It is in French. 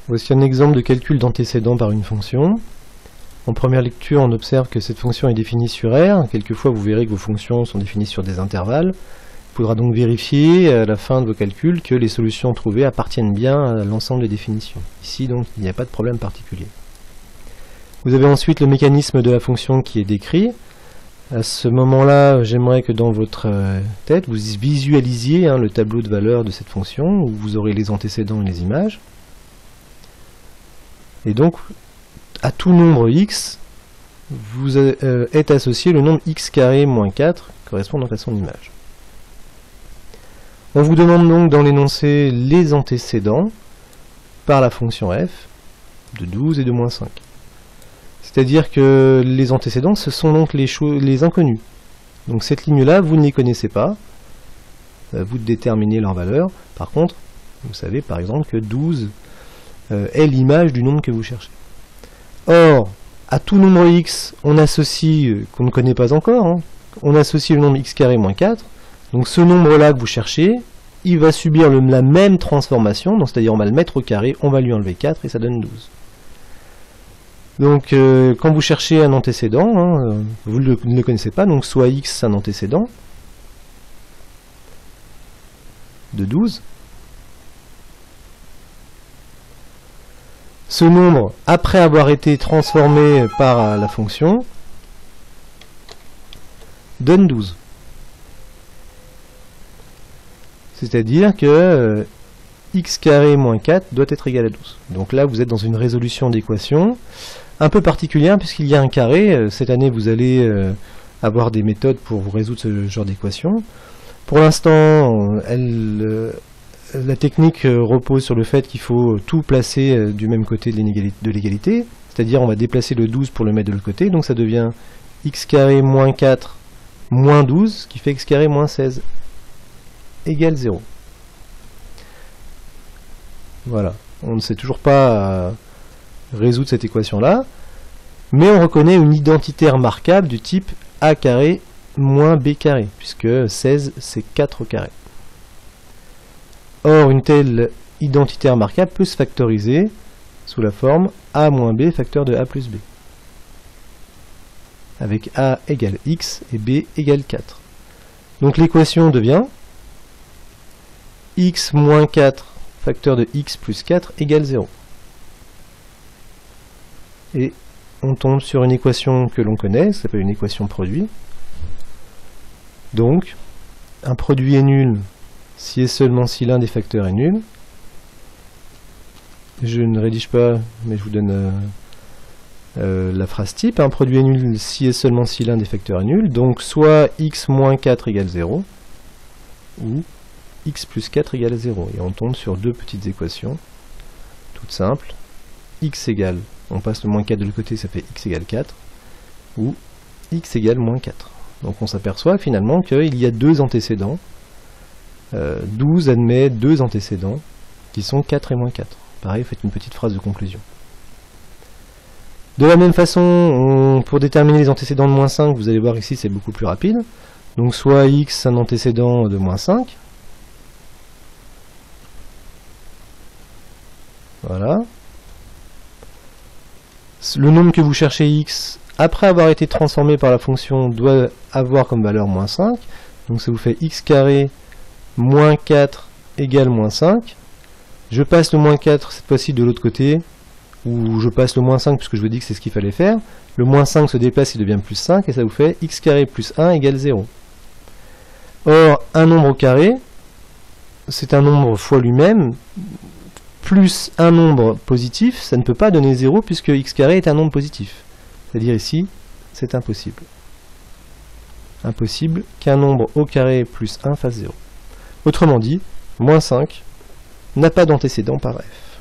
Voici un exemple de calcul d'antécédent par une fonction. En première lecture, on observe que cette fonction est définie sur R. Quelquefois, vous verrez que vos fonctions sont définies sur des intervalles. Il faudra donc vérifier à la fin de vos calculs que les solutions trouvées appartiennent bien à l'ensemble des définitions. Ici, donc, il n'y a pas de problème particulier. Vous avez ensuite le mécanisme de la fonction qui est décrit. À ce moment-là, j'aimerais que dans votre tête, vous visualisiez le tableau de valeurs de cette fonction, où vous aurez les antécédents et les images. Et donc, à tout nombre x, vous est associé le nombre x carré moins 4, correspond donc à son image. On vous demande donc dans l'énoncé les antécédents par la fonction f de 12 et de moins 5. C'est-à-dire que les antécédents, ce sont donc les inconnus. Donc cette ligne-là, vous ne les connaissez pas. Vous déterminez leur valeur. Par contre, vous savez par exemple que 12 est l'image du nombre que vous cherchez. Or, à tout nombre x, on associe, qu'on ne connaît pas encore, on associe le nombre x carré moins 4. Donc ce nombre-là que vous cherchez, il va subir la même transformation, c'est-à-dire on va le mettre au carré, on va lui enlever 4 et ça donne 12. Donc quand vous cherchez un antécédent, vous ne le connaissez pas, donc soit x un antécédent de 12. Ce nombre, après avoir été transformé par la fonction, donne 12. C'est-à-dire que x carré moins 4 doit être égal à 12. Donc là, vous êtes dans une résolution d'équation un peu particulière puisqu'il y a un carré. Cette année, vous allez avoir des méthodes pour vous résoudre ce genre d'équation. Pour l'instant, la technique repose sur le fait qu'il faut tout placer du même côté de l'égalité. C'est-à-dire, on va déplacer le 12 pour le mettre de l'autre côté. Donc ça devient x carré moins 4 moins 12, ce qui fait x carré moins 16 égale 0. Voilà, on ne sait toujours pas résoudre cette équation-là, mais on reconnaît une identité remarquable du type a carré moins b carré, puisque 16 c'est 4 au carré. Or, une telle identité remarquable peut se factoriser sous la forme a moins b facteur de a plus b, avec a égale x et b égale 4. Donc l'équation devient x moins 4 facteur de x plus 4 égale 0. Et on tombe sur une équation que l'on connaît, ça s'appelle une équation produit. Donc, un produit est nul si et seulement si l'un des facteurs est nul. Je ne rédige pas, mais je vous donne la phrase type. Un produit est nul si et seulement si l'un des facteurs est nul. Donc, soit x moins 4 égale 0, ou x plus 4 égale 0. Et on tombe sur deux petites équations, toutes simples. X égale, on passe le moins 4 de l'autre côté, ça fait x égale 4, ou x égale moins 4. Donc on s'aperçoit finalement qu'il y a deux antécédents. 12 admet deux antécédents, qui sont 4 et moins 4. Pareil, faites une petite phrase de conclusion. De la même façon, pour déterminer les antécédents de moins 5, vous allez voir ici, c'est beaucoup plus rapide. Donc soit x un antécédent de moins 5, voilà. Le nombre que vous cherchez x, après avoir été transformé par la fonction, doit avoir comme valeur moins 5. Donc ça vous fait x carré moins 4 égale moins 5. Je passe le moins 4 cette fois-ci de l'autre côté, ou je passe le moins 5 puisque je vous dis que c'est ce qu'il fallait faire. Le moins 5 se déplace, il devient plus 5, et ça vous fait x carré plus 1 égale 0. Or, un nombre au carré, c'est un nombre fois lui-même, plus un nombre positif, ça ne peut pas donner 0 puisque x carré est un nombre positif. C'est-à-dire ici, c'est impossible. Impossible qu'un nombre au carré plus 1 fasse 0. Autrement dit, moins 5 n'a pas d'antécédent par f.